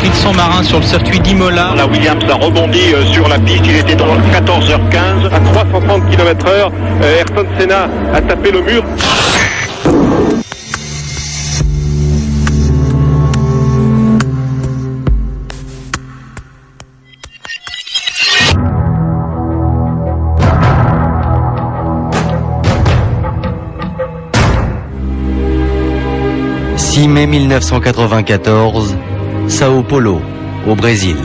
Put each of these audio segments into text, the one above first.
circuit de Saint-Marin, sur le circuit d'Imola. La Williams a rebondi sur la piste, il était dans 14h15. À 330 km/h, Ayrton Senna a tapé le mur. « 6 mai 1994, Sao Paulo, au Brésil.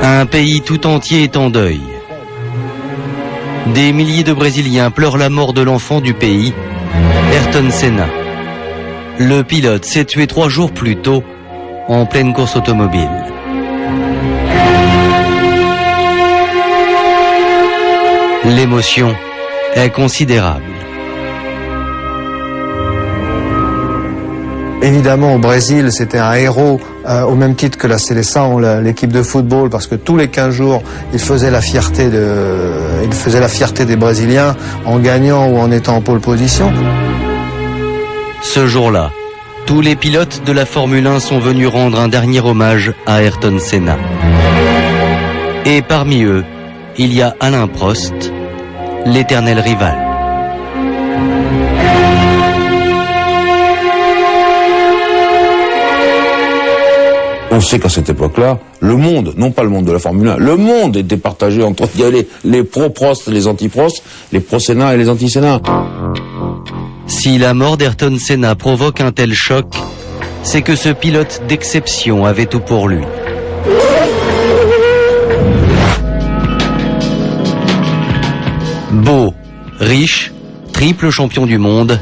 Un pays tout entier est en deuil. Des milliers de Brésiliens pleurent la mort de l'enfant du pays, Ayrton Senna. Le pilote s'est tué 3 jours plus tôt, en pleine course automobile. L'émotion est considérable. Évidemment, au Brésil, c'était un héros, au même titre que la Seleção, l'équipe de football, parce que tous les 15 jours, il faisait la fierté des Brésiliens en gagnant ou en étant en pole position. Ce jour-là, tous les pilotes de la Formule 1 sont venus rendre un dernier hommage à Ayrton Senna. Et parmi eux, il y a Alain Prost, l'éternel rival. On sait qu'à cette époque-là, le monde, non pas le monde de la Formule 1, le monde était partagé entre les pro-Prost, les anti-Prost, les pro-Senna et les anti-Senna. Si la mort d'Ayrton Senna provoque un tel choc, c'est que ce pilote d'exception avait tout pour lui. Beau, riche, triple champion du monde,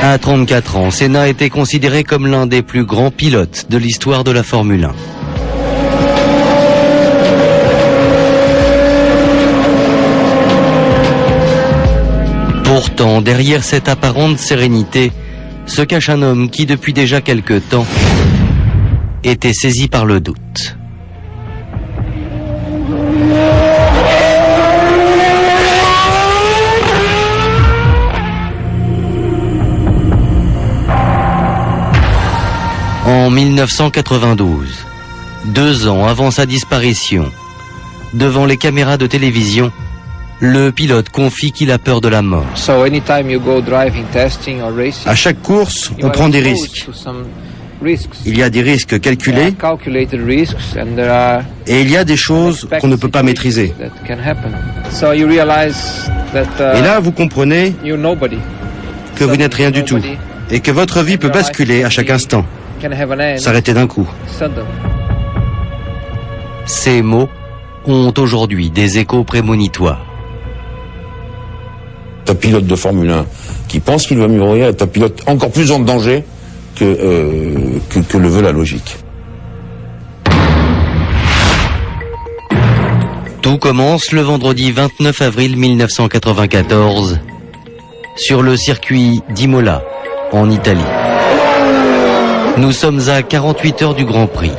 à 34 ans, Senna était considéré comme l'un des plus grands pilotes de l'histoire de la Formule 1. Pourtant, derrière cette apparente sérénité, se cache un homme qui, depuis déjà quelque temps, était saisi par le doute. En 1992, 2 ans avant sa disparition, devant les caméras de télévision, le pilote confie qu'il a peur de la mort. À chaque course, on prend des risques. Il y a des risques calculés et il y a des choses qu'on ne peut pas maîtriser. Et là, vous comprenez que vous n'êtes rien du tout et que votre vie peut basculer à chaque instant, s'arrêter d'un coup. Ces mots ont aujourd'hui des échos prémonitoires. Un pilote de Formule 1 qui pense qu'il va mourir est un pilote encore plus en danger que le veut la logique. Tout commence le vendredi 29 avril 1994 sur le circuit d'Imola, en Italie. Nous sommes à 48 heures du Grand Prix.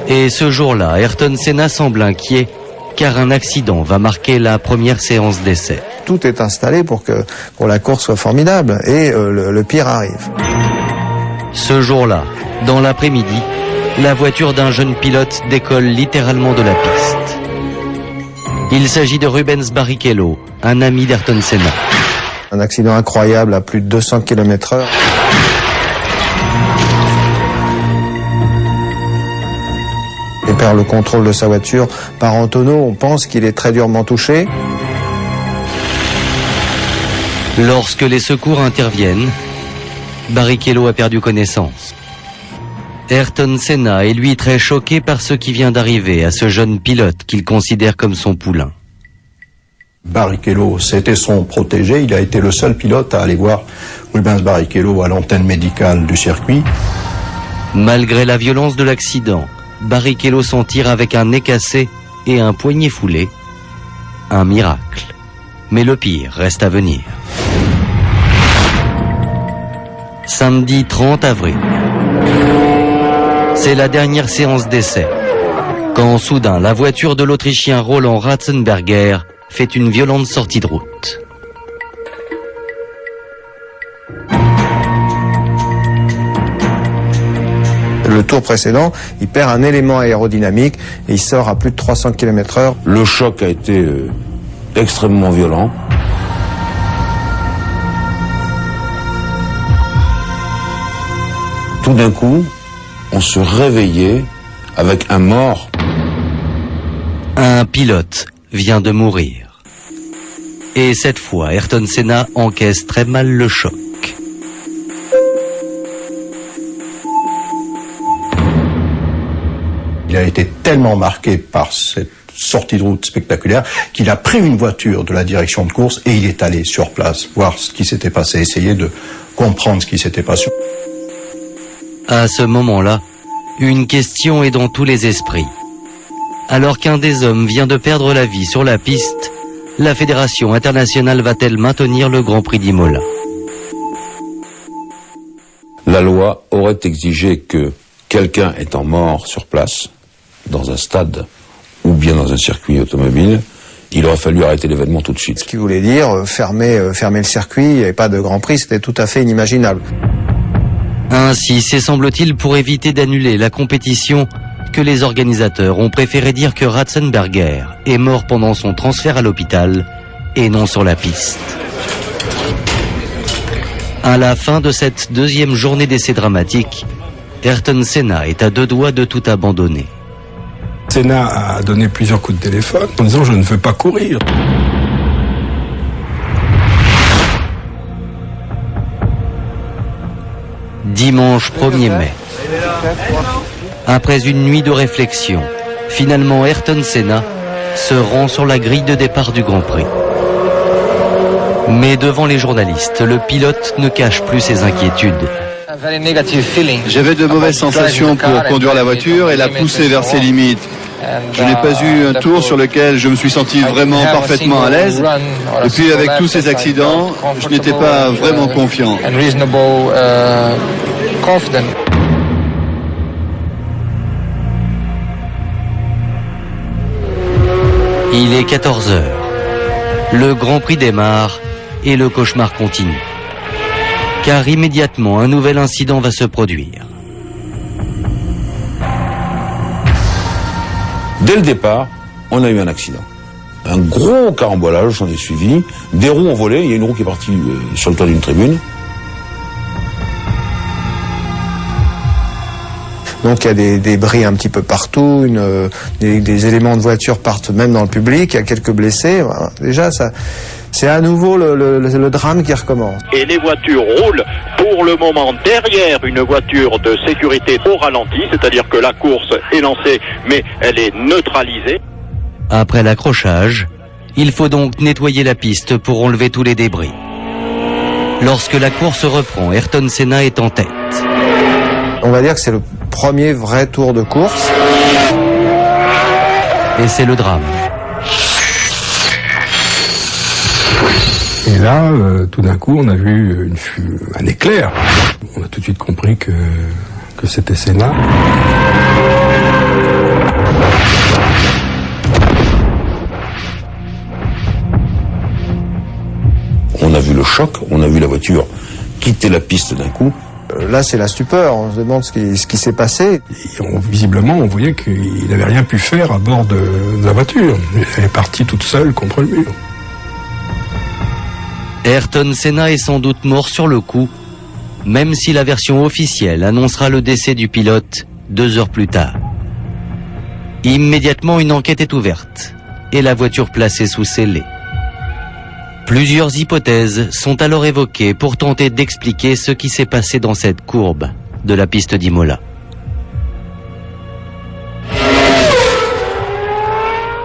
Et ce jour-là, Ayrton Senna semble inquiet car un accident va marquer la première séance d'essai. Tout est installé pour que la course soit formidable et le pire arrive. Ce jour-là, dans l'après-midi, la voiture d'un jeune pilote décolle littéralement de la piste. Il s'agit de Rubens Barrichello, un ami d'Ayrton Senna. Un accident incroyable à plus de 200 km/h. Il perd le contrôle de sa voiture par en tonneau. On pense qu'il est très durement touché. Lorsque les secours interviennent, Barrichello a perdu connaissance. Ayrton Senna est lui très choqué par ce qui vient d'arriver à ce jeune pilote qu'il considère comme son poulain. Barrichello, c'était son protégé. Il a été le seul pilote à aller voir Rubens Barrichello à l'antenne médicale du circuit. Malgré la violence de l'accident, Barrichello s'en tire avec un nez cassé et un poignet foulé. Un miracle. Mais le pire reste à venir. Samedi 30 avril. C'est la dernière séance d'essai. Quand soudain, la voiture de l'Autrichien Roland Ratzenberger fait une violente sortie de route. le tour précédent, il perd un élément aérodynamique et il sort à plus de 300 km/h. Le choc a été extrêmement violent. Tout d'un coup, on se réveillait avec un mort. Un pilote vient de mourir. Et cette fois, Ayrton Senna encaisse très mal le choc. Il a été tellement marqué par cette sortie de route spectaculaire qu'il a pris une voiture de la direction de course et il est allé sur place voir ce qui s'était passé, essayer de comprendre ce qui s'était passé. À ce moment-là, une question est dans tous les esprits. Alors qu'un des hommes vient de perdre la vie sur la piste, la Fédération internationale va-t-elle maintenir le Grand Prix d'Imola? La loi aurait exigé que quelqu'un étant mort sur place, dans un stade ou bien dans un circuit automobile, il aurait fallu arrêter l'événement tout de suite. Ce qui voulait dire fermer le circuit, il n'y avait pas de Grand Prix, c'était tout à fait inimaginable. Ainsi, c'est semble-t-il pour éviter d'annuler la compétition que les organisateurs ont préféré dire que Ratzenberger est mort pendant son transfert à l'hôpital et non sur la piste. À la fin de cette deuxième journée d'essai dramatique, Ayrton Senna est à deux doigts de tout abandonner. Senna a donné plusieurs coups de téléphone en disant « je ne veux pas courir ». Dimanche 1er mai. Après une nuit de réflexion, finalement Ayrton Senna se rend sur la grille de départ du Grand Prix. Mais devant les journalistes, le pilote ne cache plus ses inquiétudes. J'avais de mauvaises sensations pour conduire la voiture et la pousser vers ses limites. Je n'ai pas eu un tour sur lequel je me suis senti vraiment parfaitement à l'aise. Et puis avec tous ces accidents, je n'étais pas vraiment confiant. Il est 14 h. Le Grand Prix démarre et le cauchemar continue. Car immédiatement, un nouvel incident va se produire. Dès le départ, on a eu un accident. Un gros carambolage s'en est suivi. Des roues ont volé. Il y a une roue qui est partie sur le toit d'une tribune. Donc il y a des débris un petit peu partout, des éléments de voiture partent même dans le public, il y a quelques blessés. Voilà. Déjà, c'est à nouveau le drame qui recommence. Et les voitures roulent pour le moment derrière une voiture de sécurité au ralenti, c'est-à-dire que la course est lancée, mais elle est neutralisée. Après l'accrochage, il faut donc nettoyer la piste pour enlever tous les débris. Lorsque la course reprend, Ayrton Senna est en tête. On va dire que c'est le premier vrai tour de course. Et c'est le drame. Et là, tout d'un coup, on a vu un éclair. On a tout de suite compris que c'était Senna. On a vu le choc, on a vu la voiture quitter la piste d'un coup. Là, c'est la stupeur. On se demande ce qui s'est passé. Visiblement, on voyait qu'il n'avait rien pu faire à bord de la voiture. Elle est partie toute seule contre le mur. Ayrton Senna est sans doute mort sur le coup, même si la version officielle annoncera le décès du pilote 2 heures plus tard. Immédiatement, une enquête est ouverte et la voiture placée sous scellé. Plusieurs hypothèses sont alors évoquées pour tenter d'expliquer ce qui s'est passé dans cette courbe de la piste d'Imola.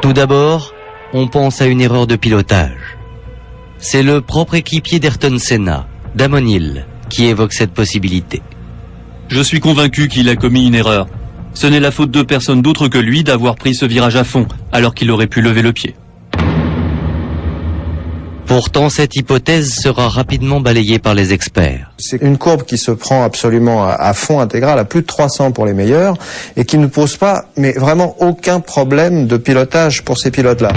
Tout d'abord, on pense à une erreur de pilotage. C'est le propre équipier d'Ayrton Senna, Damon Hill, qui évoque cette possibilité. Je suis convaincu qu'il a commis une erreur. Ce n'est la faute de personne d'autre que lui d'avoir pris ce virage à fond, alors qu'il aurait pu lever le pied. Pourtant, cette hypothèse sera rapidement balayée par les experts. C'est une courbe qui se prend absolument à fond intégral, à plus de 300 pour les meilleurs, et qui ne pose pas, mais vraiment aucun problème de pilotage pour ces pilotes-là.